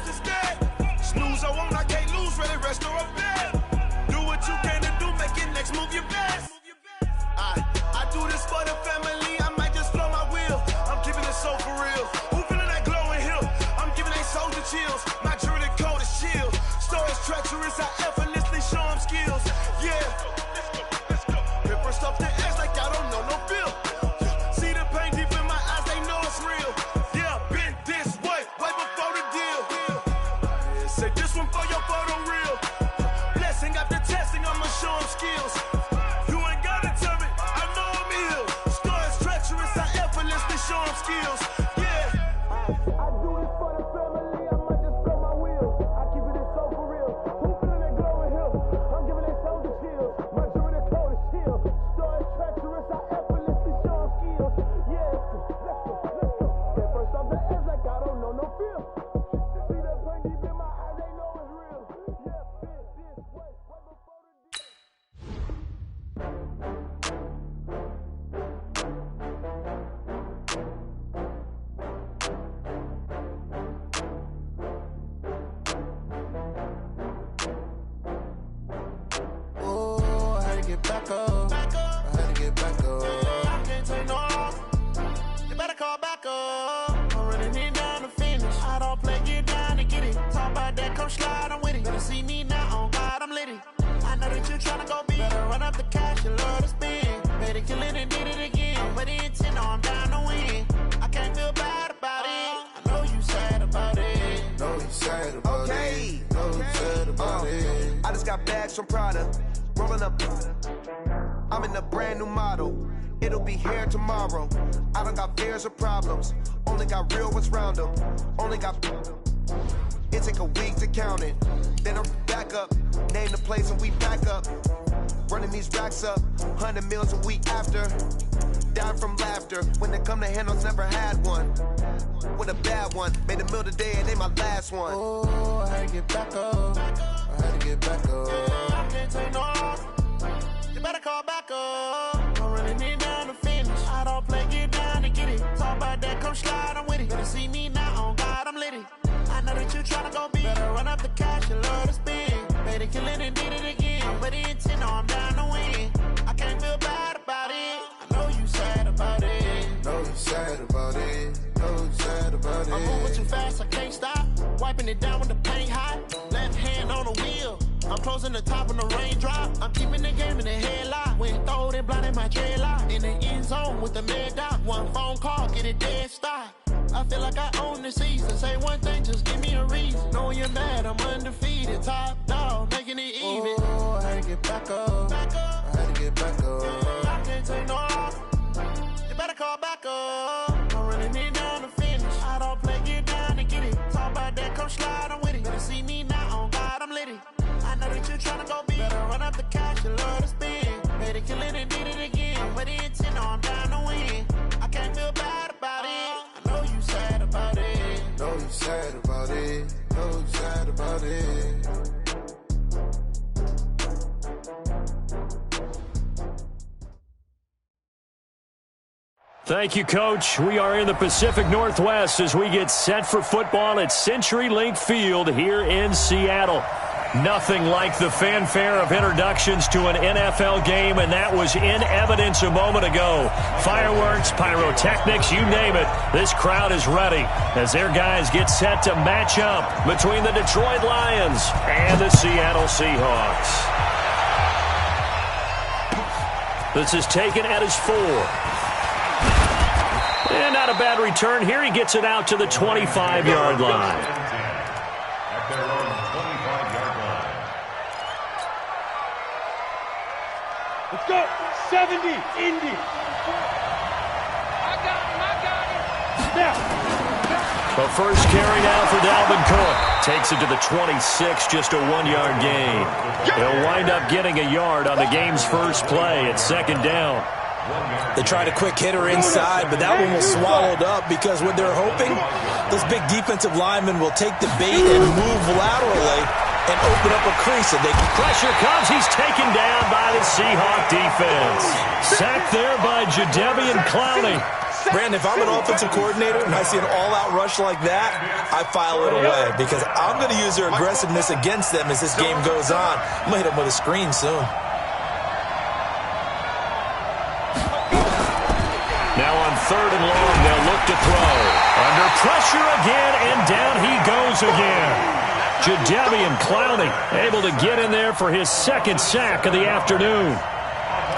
bounce instead. Snooze, I won't, I can't lose, really rest or a bed. Do what you can to do, make your next move your best. I do this for the family, I might just flow my wheel. I'm keeping it so for real. Who feeling that glowing hill? I'm giving they soldier chills. My jewelry coat is chill. Stories treacherous, I effortlessly show them skills. Yeah. Let's go. Pepper stuff the edge like I don't know no feel. See the pain deep in my eyes, they know it's real. Yeah, been this way before the deal. Say this one for your photo reel. Blessing after testing, I'ma show them skills. You ain't gotta tell me, I know I'm ill. Stories treacherous, I effortlessly show them skills. Yeah. I do this for the family, I might just blow my wheel. I keep it so for real. Who feeling that glowing hill? I'm giving they soldier chills. My jewelry coat is chill. Stories treacherous, I effortlessly show them skills. Yeah, let's go. Get first off the edge like I don't know no feel. See that pain deep in my eyes, they know it's real. Yeah, been this way before the deal. Oh, I had to get back up. I had to get back up. I can't take no loss. You better call back up. I'm running it down to finish. I don't play, get down to get it. Talk about that, come slide, I'm with it. Better see me now, on God, I'm litty. I know that you're tryna go big. Better run up the cash, you love to spend. Better kill it and did it again. But the intent, no, I'm down to win. I can't feel bad about it. I know you sad about it. Know you sad about it. Know you sad about it. I just got bags from Prada, rolling up. I'm in a brand new model. It'll be here tomorrow. I don't got fears or problems. Only got real ones round them. Only got. It take a week to count it. Then I'm back up. Name the place and we back up. Running these racks up. 100 meals a week after. Dying from laughter. When it come to handles, never had one. With a bad one. Made a meal today and they my last one. Oh, I had to get back up. I had to get back up. I can't take no loss. You better call back up. I'm running it down to finish. I don't play, get down to get it. Talk about that, come slide, I'm with it. Better see me now, on God, I'm litty. I know that you tryna go big. Better run up the cash, you love to spend. Better kill it and did it again. But the intent, no, I'm down to win. I can't feel bad about it. I know you sad about it. Know you sad about it. Know you sad about it. I'm moving too fast, I can't stop. Wiping it down with the paint hot. Left hand on the wheel. I'm closing the top when the raindrop. I'm keeping the game in the headlock. When throwed and blinded my dreadlock. In the end zone with the mad dot. One phone call, get it dead stop. I feel like I own the season. Say one thing, just give me a reason. Knowing you're mad, I'm undefeated. Top dog, making it even. Oh, I had to get back up. I had to get back up. I can't take no loss. You better call back up. I'm running it down to finish. I don't play, get down to get it. Talk about that, come slide, I'm with it. Better see me now, on God, I'm litty. I know that you're tryna go big. Better run up the cash, you love to spend. Better kill it and did it again. But the intent, no, I'm down to win. I can't feel bad about it. I know you sad about it. Know you sad about it. Know you sad about it. Thank you, Coach. We are in the Pacific Northwest as we get set for football at CenturyLink Field here in Seattle. Nothing like the fanfare of introductions to an NFL game, and that was in evidence a moment ago. Fireworks, pyrotechnics, you name it. This crowd is ready as their guys get set to match up between the Detroit Lions and the Seattle Seahawks. This is taken at his 4. And not a bad return here. He gets it out to the 25-yard line. At their own 25-yard line. Let's go. 70, Indy. I got him. Now. The first carry now for Dalvin Cook. Takes it to the 26, just a 1-yard gain. He'll wind up getting a yard on the game's first play at second down. They tried a quick hitter inside, but that one was swallowed up because what they're hoping, those big defensive linemen will take the bait and move laterally and open up a crease. So they can. Pressure comes. He's taken down by the Seahawk defense. Sacked there by Jadeveon Clowney. Brandon, if I'm an offensive coordinator and I see an all-out rush like that, I file it away because I'm going to use their aggressiveness against them as this game goes on. I'm going to hit them with a screen soon. Now on 3rd and long, they'll look to throw. Under pressure again, and down he goes again. Jadeveon Clowney able to get in there for his 2nd sack of the afternoon.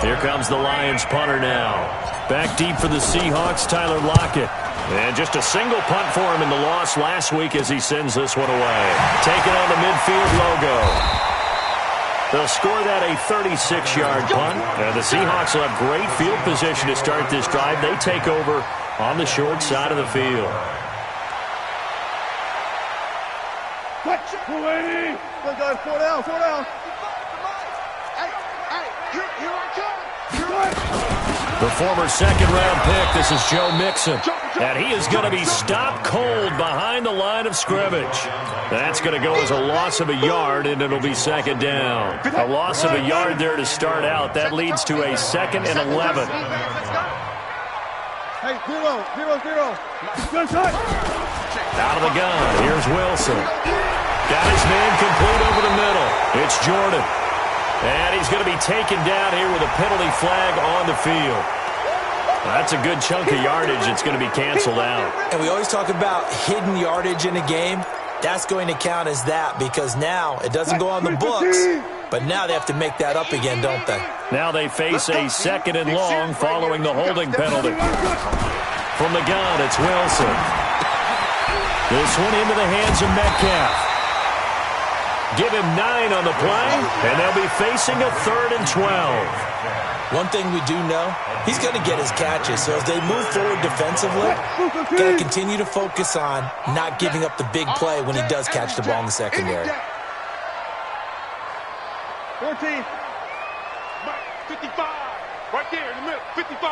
Here comes the Lions punter now. Back deep for the Seahawks, Tyler Lockett. And just a single punt for him in the loss last week as he sends this one away. Taking on the midfield logo. They'll score that a 36-yard punt. And the Seahawks will have great field position to start this drive. They take over on the short side of the field. What? 280. Look, guys, 4 down, 4 down. Here I come. The former 2nd-round pick, this is Joe Mixon. And he is going to be stopped cold behind the line of scrimmage. That's going to go as a loss of a yard, and it'll be 2nd down. A loss of a yard there to start out. That leads to a 2nd and 11. Hey, 0-0-0. Good shot. Out of the gun, here's Wilson. Got his man complete over the middle. It's Jordan. And he's going to be taken down here with a penalty flag on the field. That's a good chunk of yardage. It's going to be canceled out. And we always talk about hidden yardage in a game. That's going to count as that because now it doesn't go on the books, but now they have to make that up again, don't they? Now they face a 2nd and long following the holding penalty. From the gun, it's Wilson. This one into the hands of Metcalf. Give him 9 on the play, and they'll be facing a 3rd and 12. One thing we do know, he's going to get his catches. So as they move forward defensively, going to continue to focus on not giving up the big play when he does catch the ball in the secondary. 14. 55. Right there in the middle. 55.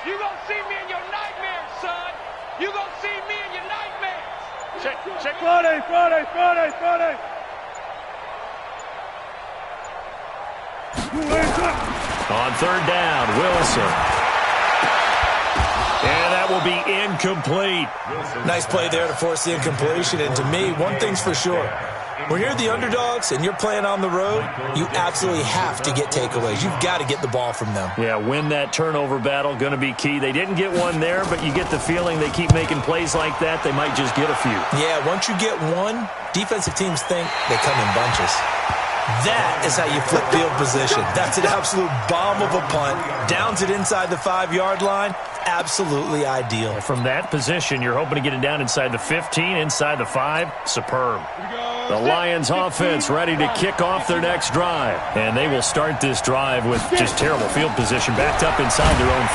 You gonna see me in your nightmares, son. You gonna see me in your nightmares. Check. Friday. On 3rd down, Wilson. And that will be incomplete. Nice play there to force the incompletion. And to me, one thing's for sure. When you're the underdogs and you're playing on the road, you absolutely have to get takeaways. You've got to get the ball from them. Yeah, win that turnover battle, going to be key. They didn't get one there, but you get the feeling they keep making plays like that, they might just get a few. Yeah, once you get one, defensive teams think they come in bunches. That is how you flip field position. That's an absolute bomb of a punt. Downs it inside the 5-yard line. Absolutely ideal. From that position, you're hoping to get it down inside the 15, inside the 5. Superb. The Lions offense ready to kick off their next drive. And they will start this drive with just terrible field position, backed up inside their own 5.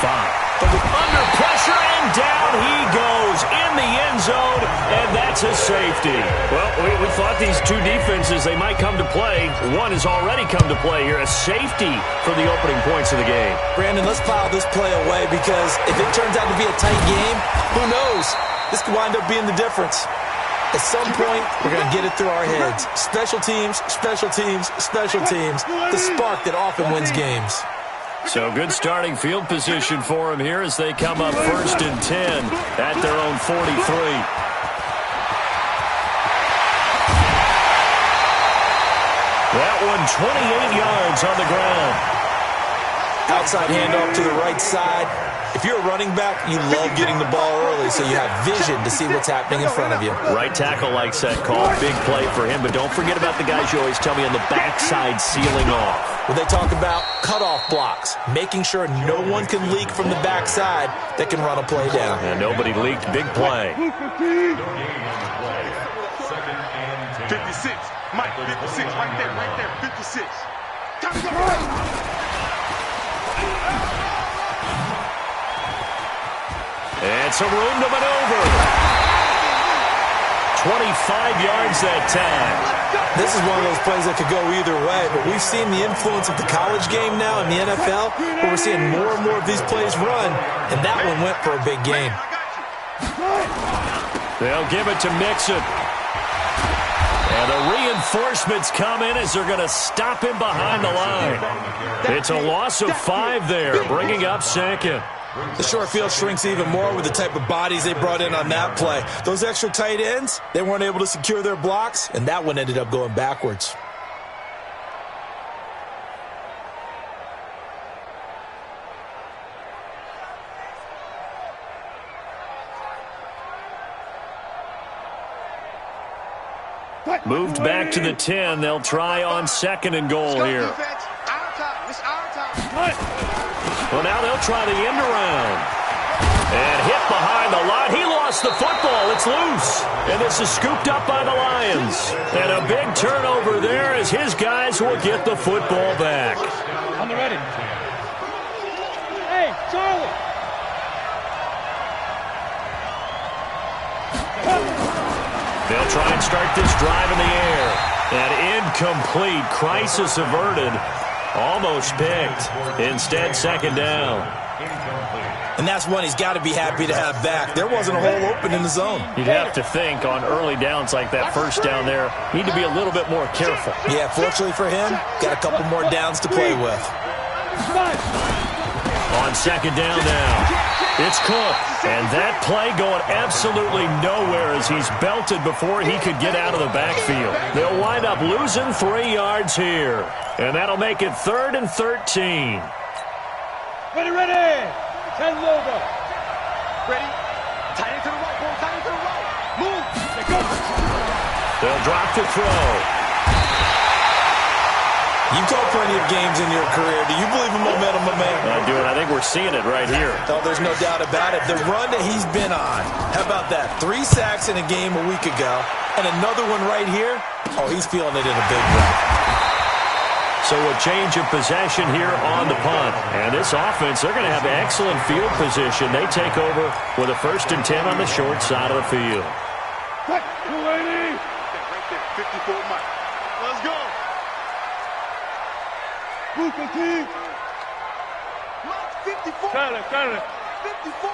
But under pressure, and down he goes in the end zone, and that's a safety. Well, we thought these two defenses, they might come to play. One has already come to play here, a safety for the opening points of the game. Brandon, let's file this play away because if it turns out to be a tight game, who knows? This could wind up being the difference. At some point, we're going to get it through our heads. Special teams, special teams, special teams. The spark that often wins games. So good starting field position for them here as they come up 1st and 10 at their own 43. That one 28 yards on the ground. Outside handoff to the right side. If you're a running back, you love getting the ball early so you have vision to see what's happening in front of you. Right tackle likes that call. Big play for him, but don't forget about the guys you always tell me on the backside sealing off. When they talk about cutoff blocks, making sure no one can leak from the backside that can run a play down. And nobody leaked. Big play. 56. Mike, 56. Right there. 56. And some room to maneuver. 25 yards that time. This is one of those plays that could go either way, but we've seen the influence of the college game now in the NFL, where we're seeing more and more of these plays run, and that one went for a big gain. They'll give it to Mixon. And the reinforcements come in as they're going to stop him behind the line. It's a loss of 5 there, bringing up 2nd. The short field shrinks even more with the type of bodies they brought in on that play. Those extra tight ends, they weren't able to secure their blocks, and that one ended up going backwards. Moved back to the 10. They'll try on 2nd and goal here. Well, now they'll try the end around. And hit behind the line. He lost the football. It's loose. And this is scooped up by the Lions. And a big turnover there as his guys will get the football back. On the ready. Hey, Charlie. They'll try and start this drive in the air. And incomplete. Crisis averted. Almost picked. Instead, 2nd down. And that's one he's got to be happy to have back. There wasn't a hole open in the zone. You'd have to think on early downs like that first down there, need to be a little bit more careful. Yeah, fortunately for him, got a couple more downs to play with. On 2nd down now, it's Cook. And that play going absolutely nowhere as he's belted before he could get out of the backfield. They'll wind up losing 3 yards here. And that'll make it 3rd and 13. Ready. 10 over. Ready. Tight end to the right, ball. Tight end to the right. Move. They go. They'll drop to throw. You've called plenty of games in your career. Do you believe in momentum, my man? I do, and I think we're seeing it right here. Oh, there's no doubt about it. The run that he's been on. How about that? 3 sacks in a game a week ago. And another one right here. Oh, he's feeling it in a big way. So a change of possession here on the punt. And this offense, they're going to have excellent field position. They take over with a 1st and 10 on the short side of the field. Right there, 54 Mike. Let's go. Move, team. Mike, 54. Got it. 54.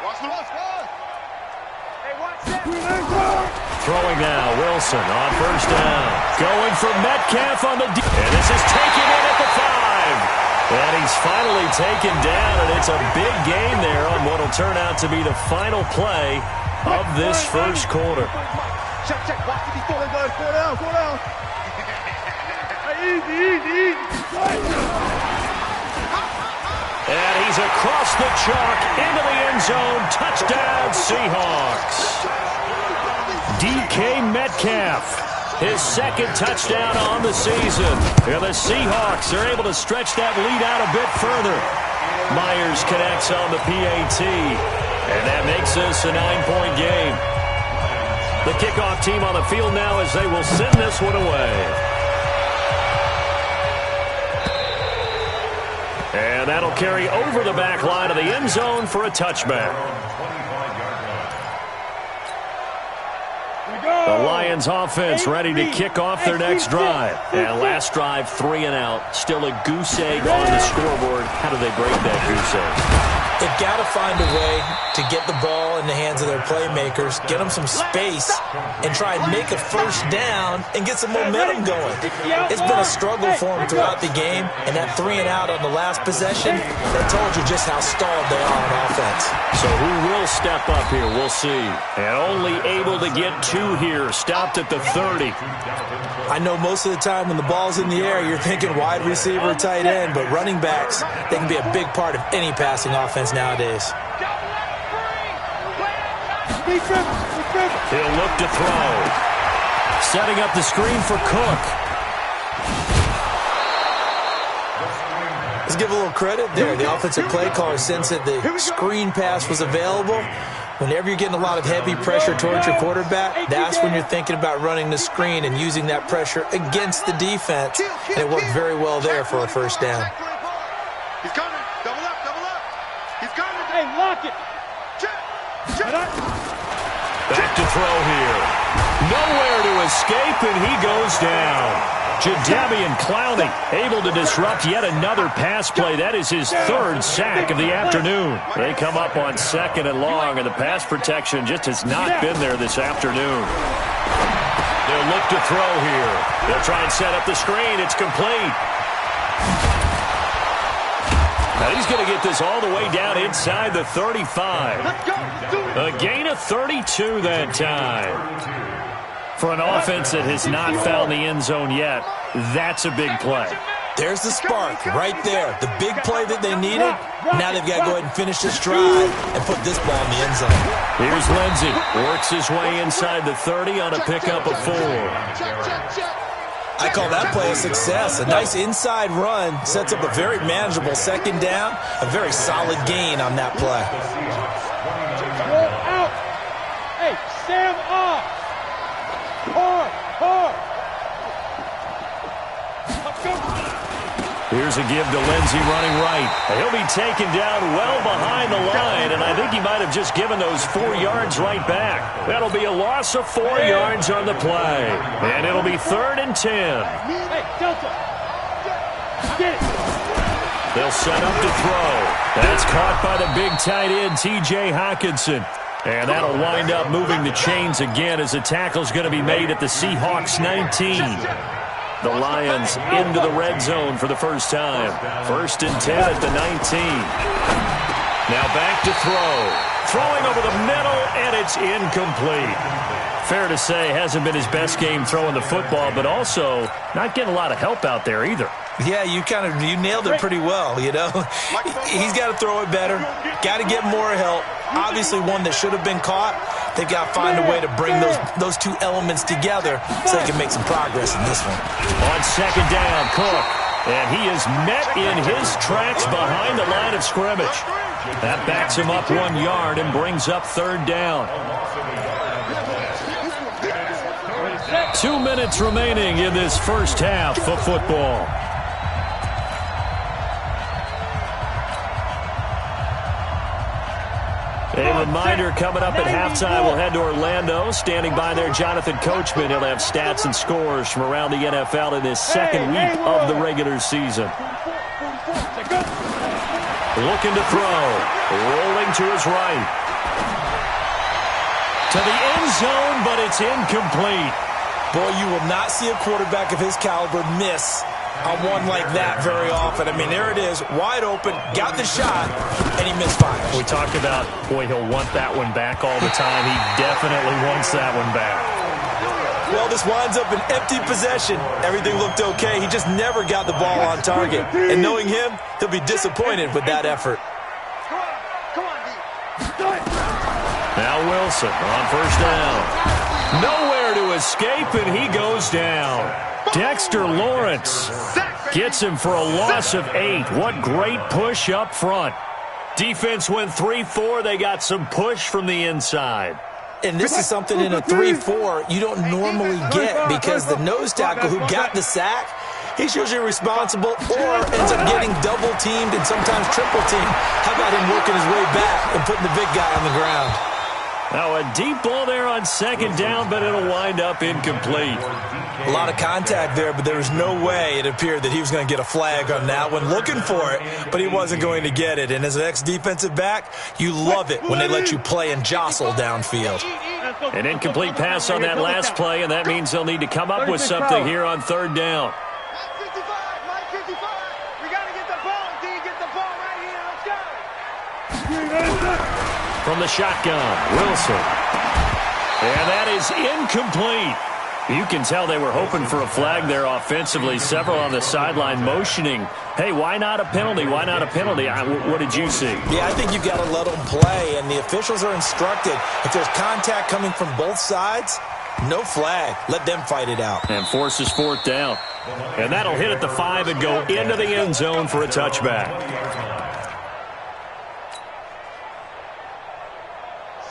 Watch the watch. Hey, watch that. Throwing now, Wilson on 1st down. Going for Metcalf on the D. And this is taken in at the 5. And he's finally taken down, and it's a big gain there on what will turn out to be the final play of this first quarter. Check. Watch 54. Go down. Easy. And he's across the chalk into the end zone. Touchdown, Seahawks. DK Metcalf, his 2nd touchdown on the season. And the Seahawks are able to stretch that lead out a bit further. Myers connects on the PAT, and that makes this a 9-point game. The kickoff team on the field now as they will send this one away. And that'll carry over the back line of the end zone for a touchback. The Lions offense ready to kick off their next drive. And last drive, 3 and out. Still a goose egg on the scoreboard. How do they break that goose egg? They've got to find a way to get the ball in the hands of their playmakers, get them some space, and try and make a 1st down and get some momentum going. It's been a struggle for them throughout the game, and that 3 and out on the last possession, that told you just how stalled they are on offense. So who will step up here? We'll see. And only able to get 2 here. Stopped at the 30. I know most of the time when the ball's in the air, you're thinking wide receiver, tight end, but running backs, they can be a big part of any passing offense nowadays. He'll look to throw. Setting up the screen for Cook. Let's give a little credit there. The offensive play caller sensed that the screen pass was available. Whenever you're getting a lot of heavy pressure towards your quarterback, that's when you're thinking about running the screen and using that pressure against the defense. And it worked very well there for a 1st down. He's coming. Double up. He's coming. Hey, lock it. Back to throw here. Nowhere to escape, and he goes down. Jadeveon Clowney able to disrupt yet another pass play. That is his 3rd sack of the afternoon. They come up on 2nd and long, and the pass protection just has not been there this afternoon. They'll look to throw here. They'll try and set up the screen. It's complete. And he's going to get this all the way down inside the 35. A gain of 32 that time. For an offense that has not found the end zone yet, that's a big play. There's the spark right there. The big play that they needed. Now they've got to go ahead and finish this drive and put this ball in the end zone. Here's Lindsey. Works his way inside the 30 on a pickup of 4. I call that play a success. A nice inside run sets up a very manageable second down. A very solid gain on that play. Roll out. Hey, Sam off. Hard. Let's go. Here's a give to Lindsey running right. He'll be taken down well behind the line, and I think he might have just given those 4 yards right back. That'll be a loss of 4 yards on the play, and it'll be 3rd and 10. Hey, Delta. Get it. They'll set up to throw. That's caught by the big tight end, T.J. Hockenson. And that'll wind up moving the chains again as the tackle's going to be made at the Seahawks 19. The Lions into the red zone for the first time. 1st and 10 at the 19. Now back to throw. Throwing over the middle, and it's incomplete. Fair to say, hasn't been his best game throwing the football, but also not getting a lot of help out there either. Yeah, you nailed it pretty well, you know. He's got to throw it better. Got to get more help. Obviously one that should have been caught. They've got to find a way to bring those two elements together so they can make some progress in this one. On second down, Cook. And he is met in his tracks behind the line of scrimmage. That backs him up 1 yard and brings up 3rd down. 2 minutes remaining in this first half of football. A reminder coming up at halftime, we'll head to Orlando. Standing by there, Jonathan Coachman. He'll have stats and scores from around the NFL in this second week of the regular season. Looking to throw. Rolling to his right. To the end zone, but it's incomplete. Boy, you will not see a quarterback of his caliber miss on one like that very often. I mean, there it is, wide open, got the shot, and he misfires. We talked about, boy, he'll want that one back all the time. He definitely wants that one back. Well, this winds up an empty possession. Everything looked okay. He just never got the ball on target. And knowing him, he'll be disappointed with that effort. Come on, D. Now Wilson on first down. Nowhere to escape, and he goes down. Dexter Lawrence gets him for a loss of 8. What great push up front. Defense went 3-4. They got some push from the inside. And this is something in a 3-4 you don't normally get because the nose tackle who got the sack, he's usually responsible or ends up getting double teamed and sometimes triple teamed. How about him working his way back and putting the big guy on the ground? Now a deep ball there on second down, but it'll wind up incomplete. A lot of contact there, but there was no way it appeared that he was going to get a flag on that one. Looking for it, but he wasn't going to get it. And as an ex-defensive back, you love it when they let you play and jostle downfield. An incomplete pass on that last play, and that means they'll need to come up with something here on third down. Mike 55. We got to get the ball, D. Get the ball right here. Let's go. From the shotgun, Wilson. And that is incomplete. You can tell they were hoping for a flag there offensively. Several on the sideline motioning, hey, why not a penalty? Why not a penalty? What did you see? Yeah, I think you've got to let them play, and the officials are instructed. If there's contact coming from both sides, no flag. Let them fight it out. And forces 4th down. And that'll hit at the 5 and go into the end zone for a touchback.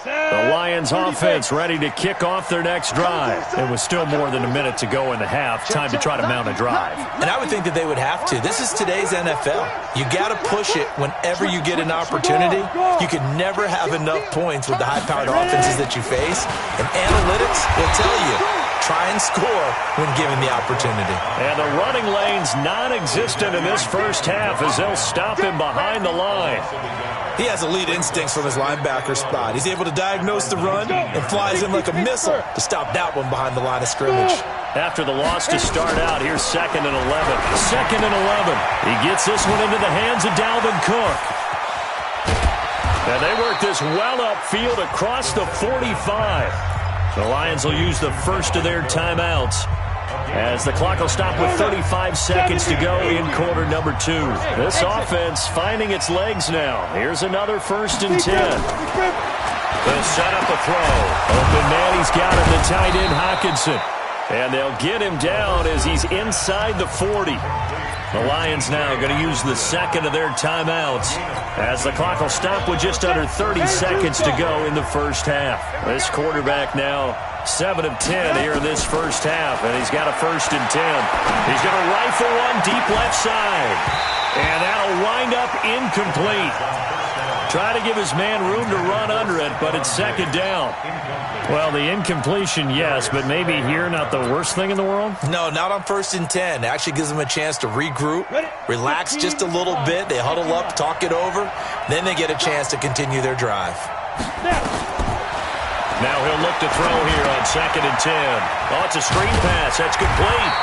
The Lions offense ready to kick off their next drive. It was still more than a minute to go in the half. Time to try to mount a drive. And I would think that they would have to. This is today's NFL. You got to push it whenever you get an opportunity. You can never have enough points with the high-powered offenses that you face. And analytics will tell you, try and score when given the opportunity. And the running lane's non-existent in this first half as they'll stop him behind the line. He has elite instincts from his linebacker spot. He's able to diagnose the run and flies in like a missile to stop that one behind the line of scrimmage. After the loss to start out, here's 2nd and 11. 2nd and 11. He gets this one into the hands of Dalvin Cook. And they work this well upfield across the 45. The Lions will use the first of their timeouts, as the clock will stop with 35 seconds to go in quarter number 2. This offense finding its legs now. Here's another 1st and 10. They'll set up a throw. Open man, he's got him, the tight end Hockenson. And they'll get him down as he's inside the 40. The Lions now going to use the second of their timeouts, as the clock will stop with just under 30 seconds to go in the first half. This quarterback now 7 of 10 here in this first half, and he's got a 1st and 10. He's going to rifle one deep left side, and that'll wind up incomplete. Try to give his man room to run under it, but it's 2nd down. Well, the incompletion, yes, but maybe here not the worst thing in the world? No, not on 1st and 10. It actually gives them a chance to regroup, relax just a little bit. They huddle up, talk it over. Then they get a chance to continue their drive. Now he'll look to throw here on 2nd and 10. Oh, it's a screen pass. That's complete.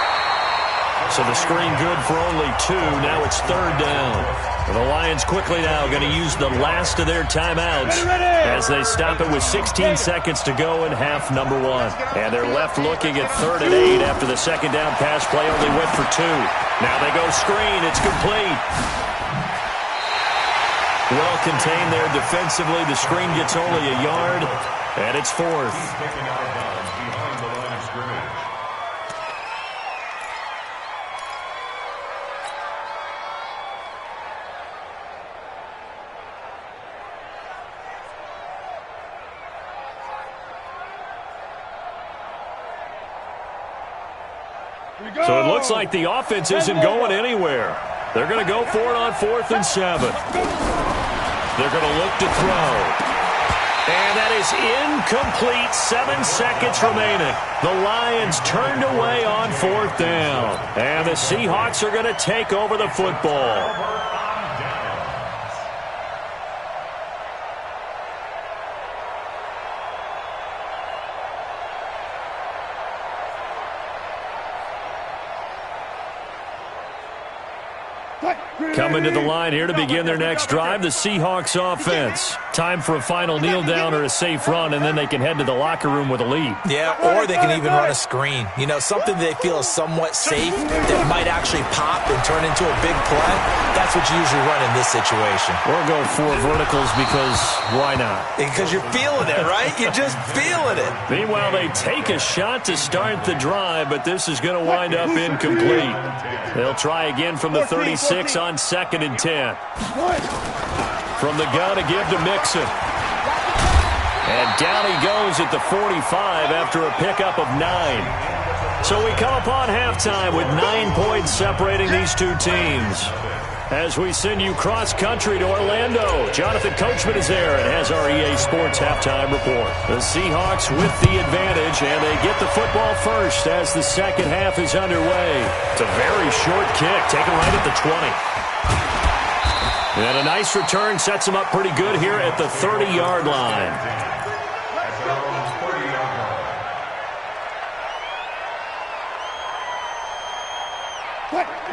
So the screen good for only 2. Now it's 3rd down. The Lions quickly now going to use the last of their timeouts as they stop it with 16 seconds to go in half number 1. And they're left looking at 3rd and 8 after the 2nd down pass play only went for 2. Now they go screen. It's complete. Well contained there defensively. The screen gets only a yard, and it's 4th. So it looks like the offense isn't going anywhere. They're going to go for it on 4th and 7. They're going to look to throw. And that is incomplete. 7 seconds remaining. The Lions turned away on 4th down. And the Seahawks are going to take over the football. Coming to the line here to begin their next drive, the Seahawks offense. Time for a final kneel down or a safe run, and then they can head to the locker room with a lead. Yeah, or they can even run a screen. You know, something they feel is somewhat safe that might actually pop and turn into a big play. That's what you usually run in this situation. Or go 4 verticals because why not? Because you're feeling it, right? You're just feeling it. Meanwhile, they take a shot to start the drive, but this is going to wind up incomplete. They'll try again from the 36 on 2nd and 10. From the gun to give to Mixon. And down he goes at the 45 after a pickup of 9. So we come upon halftime with 9 points separating these two teams. As we send you cross-country to Orlando, Jonathan Coachman is there and has our EA Sports halftime report. The Seahawks with the advantage, and they get the football first as the second half is underway. It's a very short kick, taken right at the 20. And a nice return sets them up pretty good here at the 30-yard line.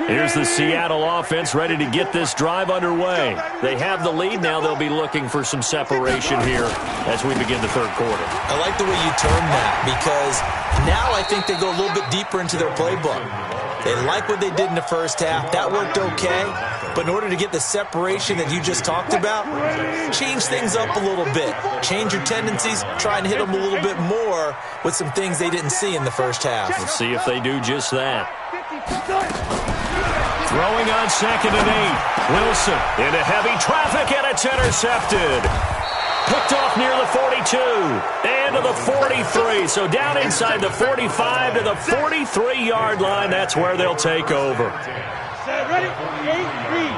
Here's the Seattle offense ready to get this drive underway. They have the lead. Now they'll be looking for some separation here as we begin the third quarter. I like the way you term that, because now I think they go a little bit deeper into their playbook. They like what they did in the first half. That worked okay. But in order to get the separation that you just talked about, change things up a little bit. Change your tendencies. Try and hit them a little bit more with some things they didn't see in the first half. Let's see if they do just that. Throwing on 2nd and 8. Wilson into heavy traffic, and it's intercepted. Picked off near the 42 and to the 43. So down inside the 45 to the 43-yard line. That's where they'll take over. Set, ready? 8, read.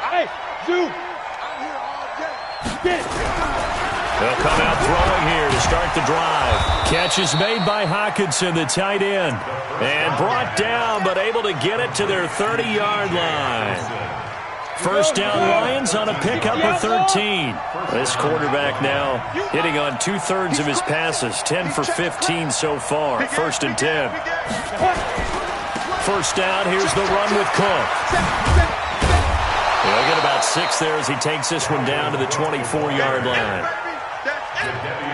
Hey, zoom. I'm here all day. Get it. They'll come out throwing here to start the drive. Catch is made by Hockenson, the tight end. And brought down, but able to get it to their 30-yard line. First down Lions on a pickup of 13. This quarterback now hitting on 2/3 of his passes, 10 for 15 so far. 1st and 10. First down, here's the run with Cook. He'll get about 6 there as he takes this one down to the 24-yard line.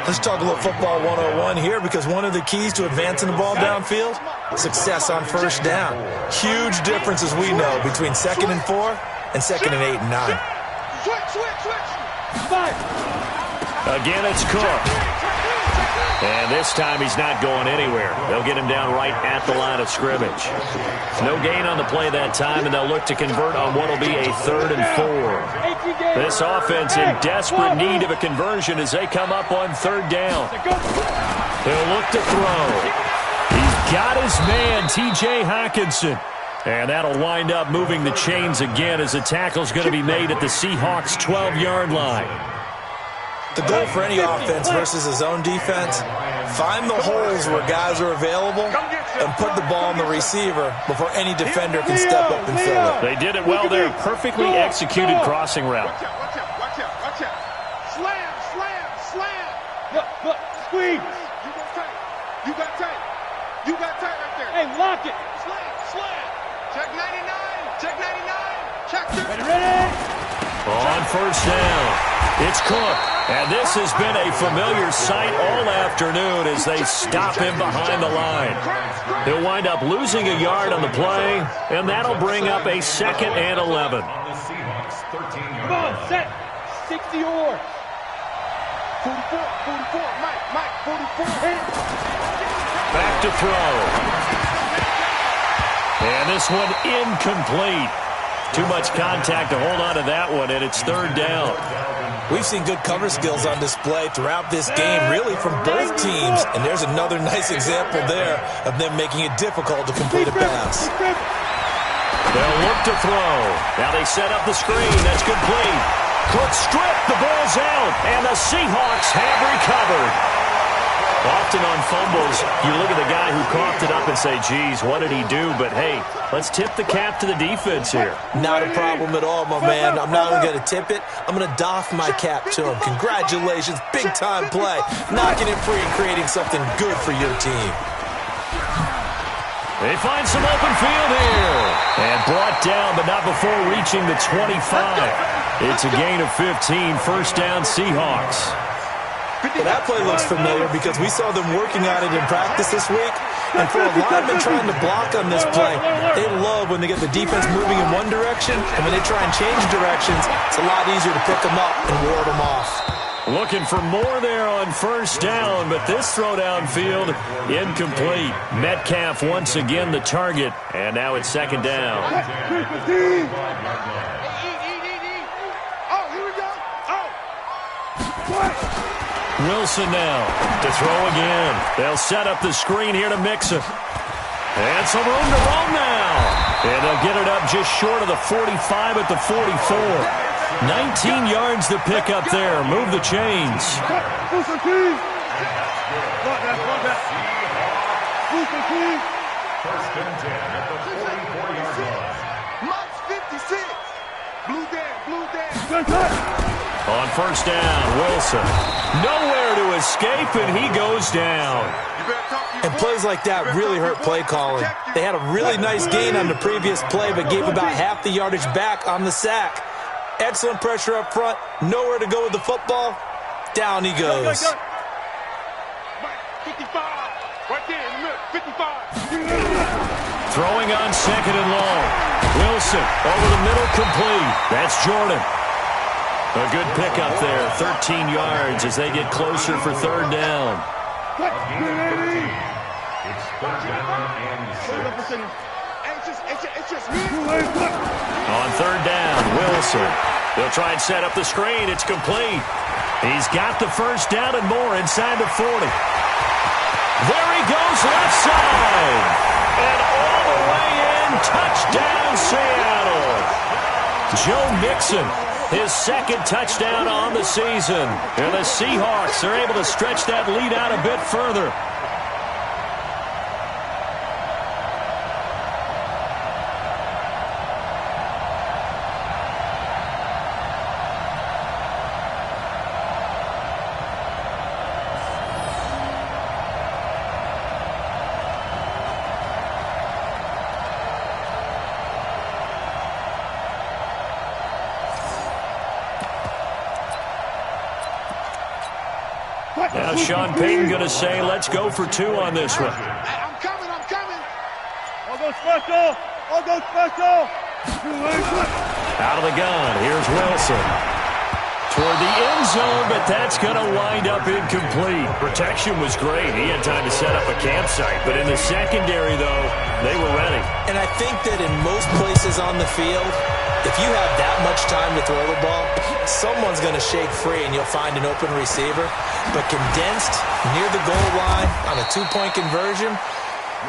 Let's talk a little football 101 here, because one of the keys to advancing the ball downfield, success on first down. Huge difference, as we know, between 2nd and 4 and 2nd and 8 and 9. Again, it's Cook. And this time he's not going anywhere. They'll get him down right at the line of scrimmage. No gain on the play that time, and they'll look to convert on what will be a 3rd and 4. This offense in desperate need of a conversion as they come up on 3rd down. They'll look to throw. He's got his man, T.J. Hockenson. And that'll wind up moving the chains again as the tackle's going to be made at the Seahawks' 12-yard line. The goal for any offense versus his own defense, find the holes where guys are available and put the ball on the receiver before any defender can step up and fill it. They did it well there. Perfectly executed crossing route. Watch out. Slam. Look, squeeze. You got tight right there. Hey, lock it. Slam. Check 99. Check 30. Ready. On first down, it's Cook. And this has been a familiar sight all afternoon as they stop him behind the line. He'll wind up losing a yard on the play, and that'll bring up a 2nd and 11. Come on, set. 60 or 44. Mike, 44. Back to throw. And this one incomplete. Too much contact to hold on to that one, and it's 3rd down. We've seen good cover skills on display throughout this game, really from both teams. And there's another nice example there of them making it difficult to complete a pass. They'll look to throw. Now they set up the screen. That's complete. Cook stripped. The ball's out. And the Seahawks have recovered. Often on fumbles, you look at the guy who coughed it up and say, geez, what did he do? But, hey, let's tip the cap to the defense here. Not a problem at all, my man. I'm not only going to tip it, I'm going to doff my cap to him. Congratulations, big-time play. Knocking it free and creating something good for your team. They find some open field here. And brought down, but not before reaching the 25. It's a gain of 15, first down Seahawks. Well, that play looks familiar because we saw them working on it in practice this week. And for a lineman trying to block on this play, they love when they get the defense moving in one direction, and when they try and change directions, it's a lot easier to pick them up and ward them off. Looking for more there on first down, but this throw downfield incomplete. Metcalf once again the target, and now it's 2nd down. Oh, here we go. Wilson now to throw again. They'll set up the screen here to Mixon. And some room to roam now. And they'll get it up just short of the 45 at the 44. 19 yards to pick up there. Move the chains. First and 10 at the 44-yard line. Mike's 56. Blue Dan. On first down, Wilson. Nowhere to escape, and he goes down. And plays like that really hurt play calling. They had a really nice gain on the previous play, but gave about half the yardage back on the sack. Excellent pressure up front. Nowhere to go with the football. Down he goes. 55. Right there in the middle. 55. Throwing on 2nd and long. Wilson over the middle, complete. That's Jordan. A good pickup there, 13 yards as they get closer for 3rd down. It's 3rd down and 6. On 3rd down, Wilson. They'll try and set up the screen. It's complete. He's got the first down and more inside the 40. There he goes, left side. And all the way in, touchdown Seattle. Joe Mixon, his 2nd touchdown on the season. And the Seahawks are able to stretch that lead out a bit further. Now Sean Payton going to say, let's go for 2 on this one. I'm coming. I'll go special. Out of the gun, here's Wilson. Toward the end zone, but that's going to wind up incomplete. Protection was great. He had time to set up a campsite. But in the secondary, though, they were ready. And I think that in most places on the field, if you have that much time to throw the ball, someone's going to shake free and you'll find an open receiver. But condensed near the goal line on a 2-point conversion,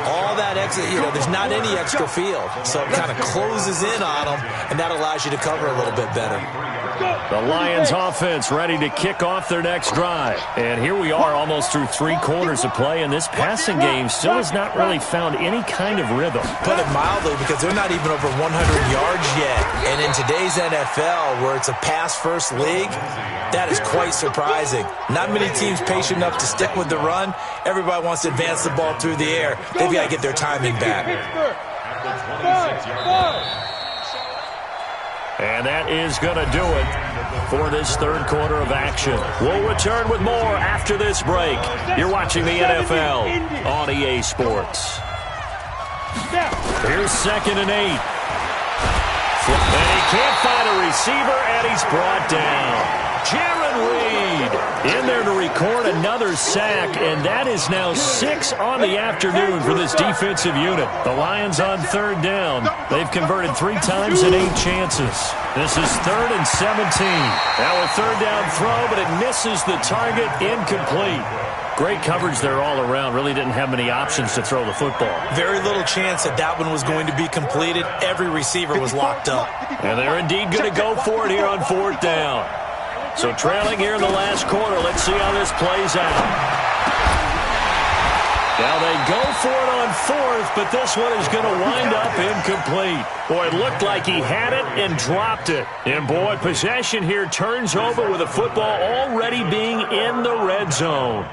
all that extra, there's not any extra field. So it kind of closes in on them, and that allows you to cover a little bit better. The Lions offense ready to kick off their next drive. And here we are almost through 3 quarters of play, and this passing game still has not really found any kind of rhythm. Put it mildly, because they're not even over 100 yards yet. And in today's NFL, where it's a pass-first league, that is quite surprising. Not many teams patient enough to stick with the run. Everybody wants to advance the ball through the air. They've got to get their timing back. And that is going to do it for this third quarter of action. We'll return with more after this break. You're watching the NFL on EA Sports. Here's 2nd and 8. And he can't find a receiver, and he's brought down. Jaron Reed in there to record another sack, and that is now 6 on the afternoon for this defensive unit. The Lions on 3rd down. They've converted 3 times in 8 chances. This is 3rd and 17. Now a 3rd down throw, but it misses the target, incomplete. Great coverage there all around. Really didn't have many options to throw the football. Very little chance that one was going to be completed. Every receiver was locked up. And they're indeed going to go for it here on 4th down. So trailing here in the last quarter. Let's see how this plays out. Now they go for it on 4th, but this one is going to wind up incomplete. Boy, it looked like he had it and dropped it. And boy, possession here turns over with the football already being in the red zone.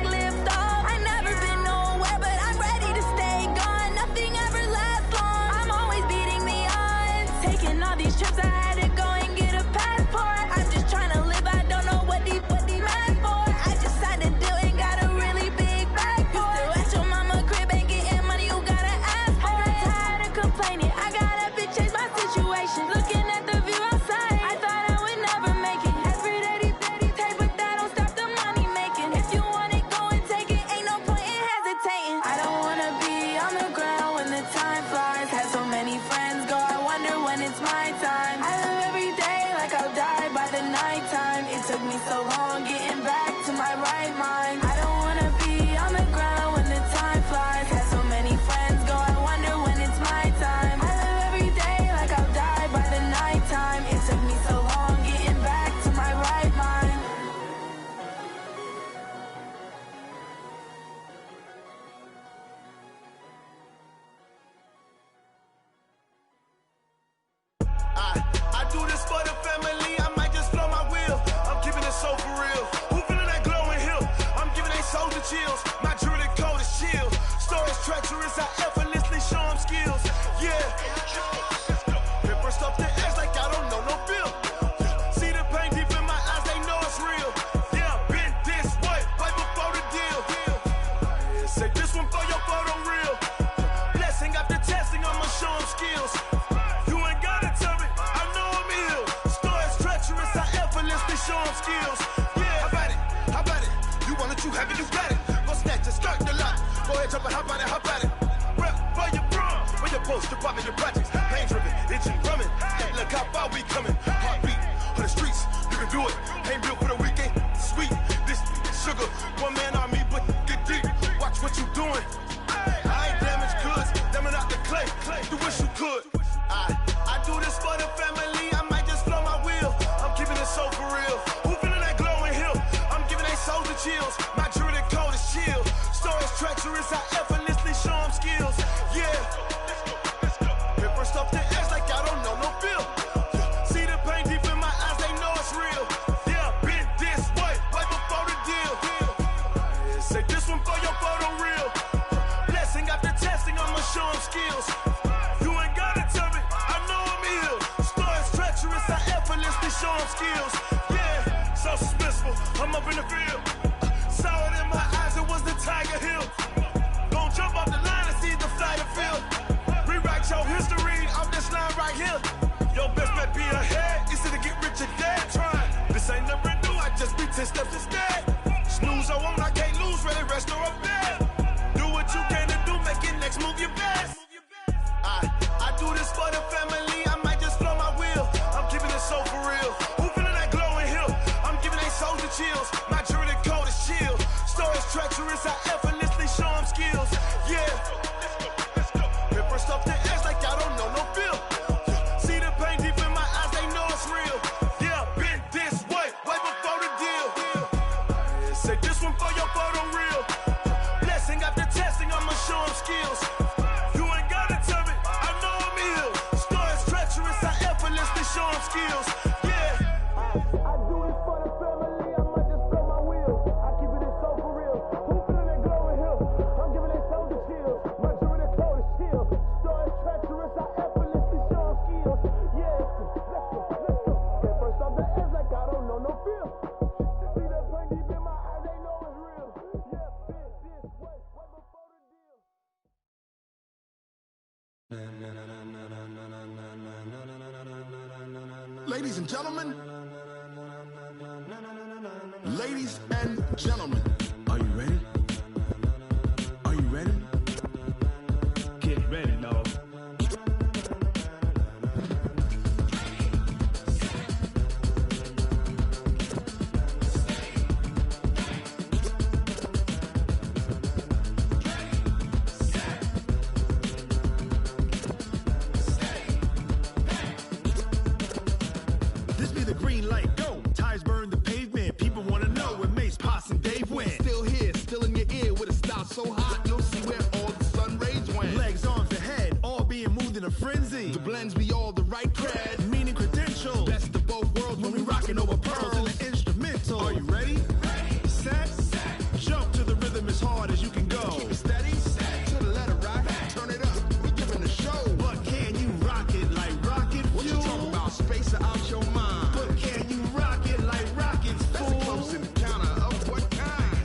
Lift took me so long getting back to my right mind. I don't wanna be on the ground when the time flies. Had so many friends go, I wonder when it's my time. I live every day like I'll die by the nighttime. It took me so long getting back to my right mind. I do this for the family, I might just blow my wheel. I'm keeping it so for real. Who feeling that glowing hill? I'm giving they soldier chills. My jewelry code is chill. Stories treacherous, I effortlessly show them skills. Yeah. Hit first off the edge like I don't know no feel. See the pain deep in my eyes, they know it's real. Yeah, been this way, right before the deal. Say this one for your photo real. Blessing after testing, I'ma show them skills. You ain't gotta tell me, I know I'm ill. Stories treacherous, I effortlessly show them skills. Yeah, how about it? How about it? You want it, you have it, you got it. Go snatch it, start the lot. Go ahead, jump it, how about it, how about it? Rep for your brum, for your poster, pop in your projects. Pain driven, itching, drumming. Hey, look how far we coming. Heartbeat on the streets, you can do it. Ain't built for the weekend, sweet. This sugar, one man army, but get deep. Watch what you doing. I ain't damaged goods, damn out the clay. You wish you could. I do this for the family, I might just blow my wheel. I'm keeping it so for real. Who feeling that glowing hill? I'm giving they soldier chills. My jewelry code is chill. Stories treacherous, I effortlessly show them skills. Yeah. Hit first off the edge like I don't know no feel. See the pain deep in my eyes, they know it's real. Yeah, been this way, right before the deal. Say this one for your photo real. Blessing after testing, I'ma show them skills. You ain't gotta tell me, I know I'm ill. Stories treacherous, I effortlessly show them skills. Yeah, so suspenseful, I'm up in the field. Saw it in my eyes, it was the Tiger Hill. Gon' jump off the line and see the flight of field. Rewrite your history off this line right here. Your best bet be ahead, easy to get rich or dead trying. This ain't never new, I just be 10 steps instead. Snooze I won't, I can't lose, ready, rest or up bed. Do what you can to do, make it next move your best. I do this for the family, I might just blow my wheel. I'm keeping it so for real. Who feeling that glowing hill? I'm giving they soldier chills. My jewelry code is chill. Stories treacherous, I effortlessly show them skills. Yeah. Hit first off the edge like I don't know no feel. See the pain deep in my eyes, they know it's real. Yeah, been this way, right before the deal. Say this one for your photo real. Blessing after testing, I'ma show them skills. You ain't gotta tell me, I know I'm ill. Stories treacherous, I effortlessly show them skills. Yeah. I do this for the family, I might just blow my wheel. I keep it so for real. Who feeling that glowing hill? I'm giving it soldier chills. My jewelry code is chill. Stories treacherous, I effortlessly show them skills. Yeah, let's go. Get first off the edge like I don't know no feel. See the pain deep in my eyes, they know it's real. Yeah, been this way, right before the deal. Ladies and gentlemen, ladies and gentlemen, are you ready? Are you ready? Get ready, dog. This be the green light, go. Tires burn the pavement. People wanna know where Mace, Poss, and Dave went. Still here, still in your ear with a style so hot, you'll see where all the sun rays went. Legs, arms, and head, all being moved in a frenzy. The blends be all the right cred, Meaning credentials. best of both worlds when we rockin' over pearls. and the instrumental. Are you ready? Set? Jump to the rhythm as hard as you can go. Keep it steady, to the letter right, turn it up, we giving the show. But can you rock it like rocket What fuel? you talking about, space or out your mind? But can you rock it like rockets, That's fool? a close encounter of what kind?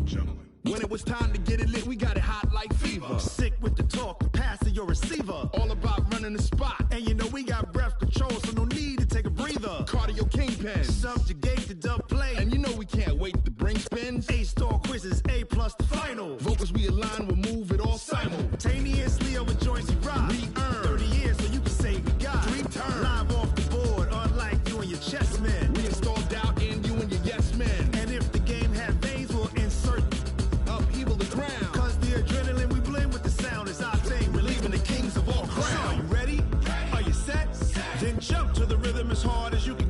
Gentlemen. When it was time to get it lit, we got it hot like fever. Sick with the talk, pass to your receiver. All about running the spot, And you know we got breath control, so no need to take a breather. cardio kingpin. Subjugate the dub play. And you know we can't wait to bring spins. A-star quizzes, A+ the final. Vocals we align, we'll move it all simultaneously. Simultaneously over joints we rock. We earn 30 years so you can say we got 3 turns. Live off the to the rhythm as hard as you can.